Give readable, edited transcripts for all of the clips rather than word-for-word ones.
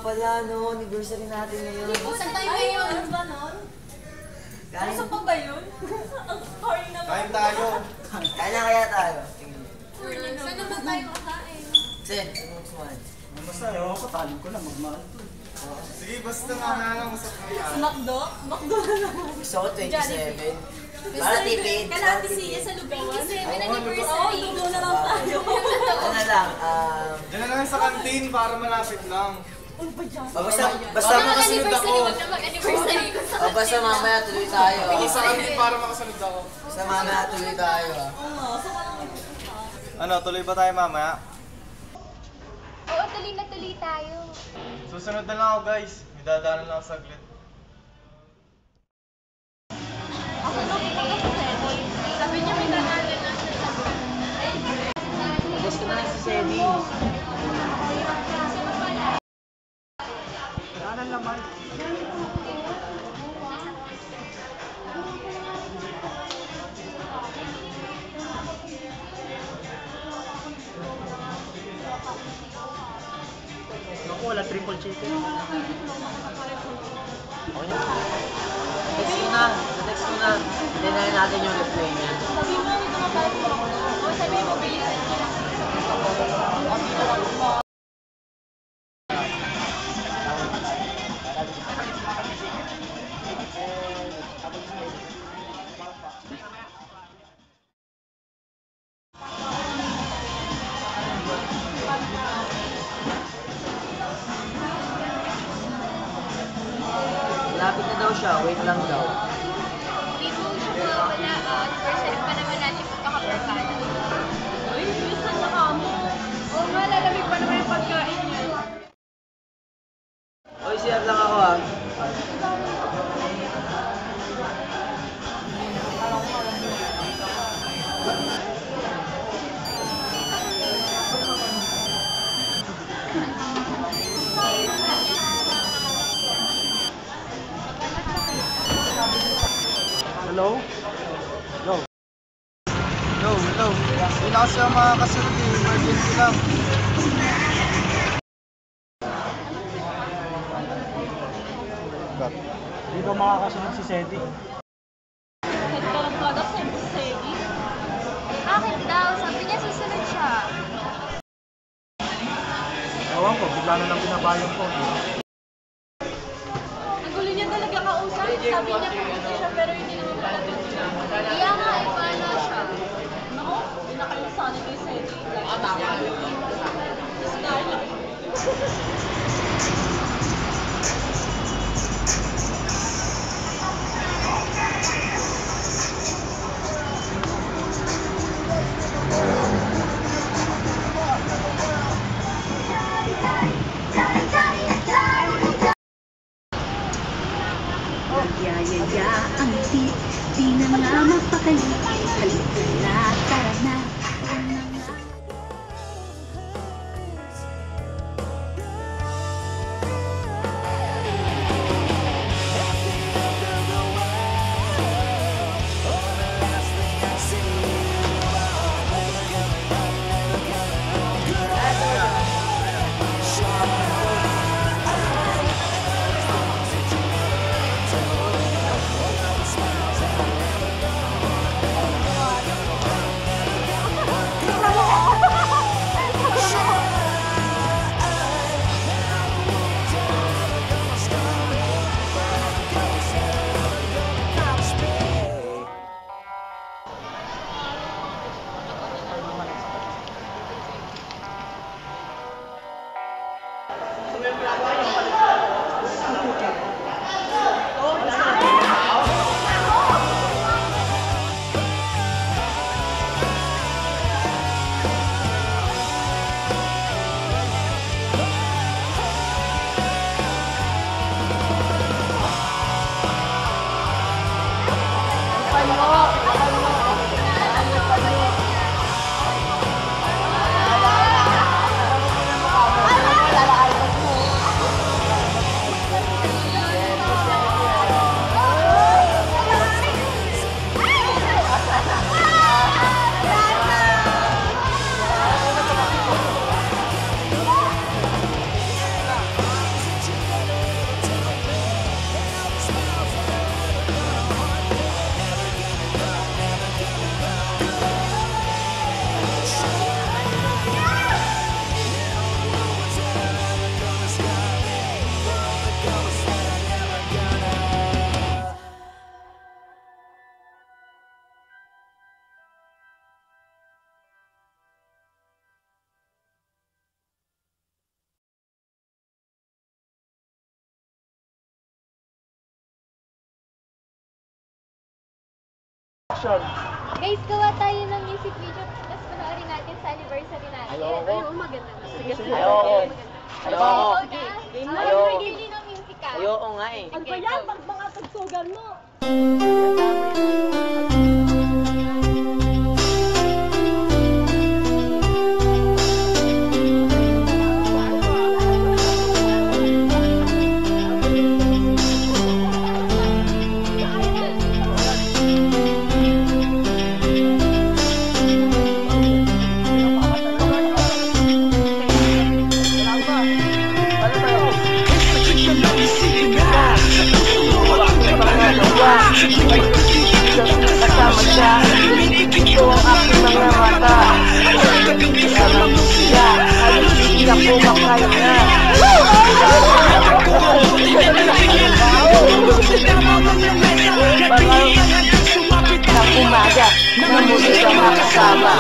pala, no? Anniversary natin ngayon. Saan tayo ngayon? Ano ba nun? Saan pa ba yun? Ang sorry naman. Kain tayo. Kain na kaya tayo. Saan naman tayo kakain? Sen, ano gusto mo? Basta, ewan ko, talin ko lang, magmahal to. Sige, basta nga lang masap na yan. Sa McDo? McDo na naman. Gusto ko 27. Para tipid. Kalahati siya sa Lugawan. 27 anniversary. Oo, lugaw na lang tayo. Ano lang, Diyan na lang sa kantin para malapit lang. basta makasunod ako. Mag-anniversary ko sa Basta mamaya tuloy tayo. Sa kantin para makasunod ako. Basta mamaya tuloy tayo. Oo, sa kalang Ano, tuloy ba tayo mamaya? Oo, tuloy na tuloy tayo. Susunod na lang ako guys. May dadaanan lang ako saglit. Sabi niya may dadaanan na siya. Gusto na lang si Sedi. Daanan naman. Ako, wala triple chicken. Text ko na. Text ko na. Hintayin natin yung reply niya. Sabi mo, dito ka pala ko. O, sabi mo, bilisan niya. Lapit na daw siya. Wait lang daw. Hindi mo siya mawawala. Anniversary pa naman natin magkakabarkada. Uy, bilisan na ka mo. Oo nga, lalamig pa naman yung pagkain niya. Oy, CR lang ako ah. Hello? Hello? Hello? Hindi na kasi ang mga kasunod eh. Emergency lang. Hindi ba makakasunod si Sedi? Kahit ka lang talaga sa Sedi. Bakit daw? Sabi niya susunod siya. Ewan ko, bigla na lang binabayan ko. Ang gulo niya talaga kausap. Sabi niya pupunta siya pero hindi naman pala doon siya. Kaya nga, paano siya? Naku, hindi na kayo sana kay Sedi. Tama. Scarlett. Yaya ang di na nga mapakali. Halika na, tara na. action. Guys, gawa tayo ng music video. Tapos panoorin natin sa anniversary natin. Ayoko. Ayoko, maganda. Sige, sige. Ayoko. Ayoko. Game na. Ayoko. Bili ng music ka. Ayoko nga eh. Ano ba yan? Pag mga tagsugan mo. Kasama siya, ito ang aking mga mata. Kasama siya, halos hindi ako makahinga. Ng umaga, na muli ka makasama.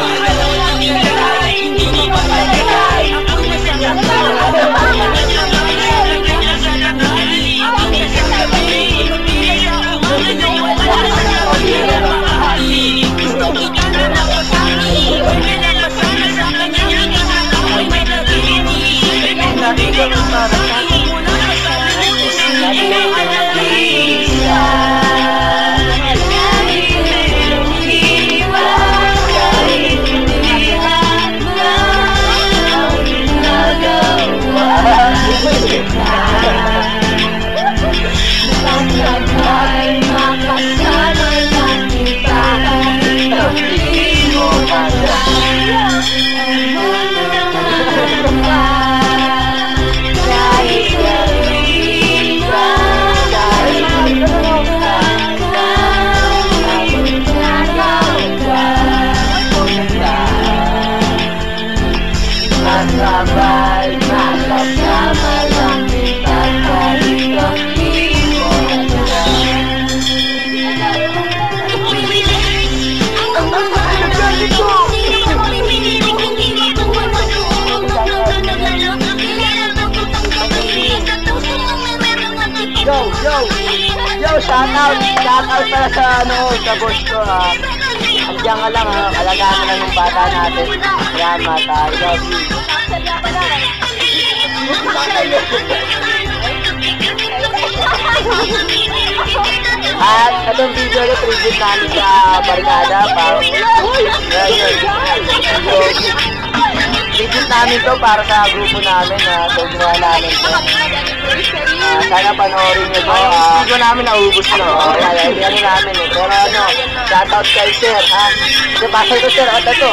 Yo, shout out para sa sa boss ko andiyan ka lang alagaan mo lang ng bata natin. Salamat, I love you. At itong video na tribute namin sa Barkada tribute namin to para sa grupo namin na ginawa namin to. Sana panoorin nyo to. Hindi ko namin naubos no. Hindi ano namin eh. Pero ano, shoutout kay sir ha. Ito pasal ko sir. Ito to.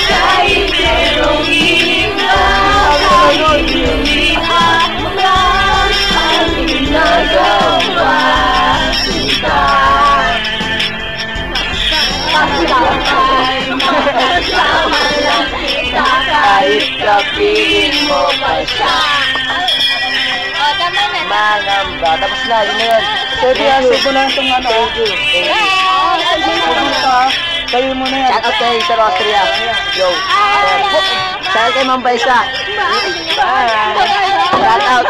Kahit merong iwan, lumihan mo lang ang ginagawa kita. Kasama lang kita kahit kapiling mo pa siya. Mangamba. Tapos na, yun na yun. Thank you. Sige lang itong ano. Thank you. Kayo mo na yan. Shout out kay Sir Austria. Yo. Shout out kay Ma'am Baisa. Bye. Shout out.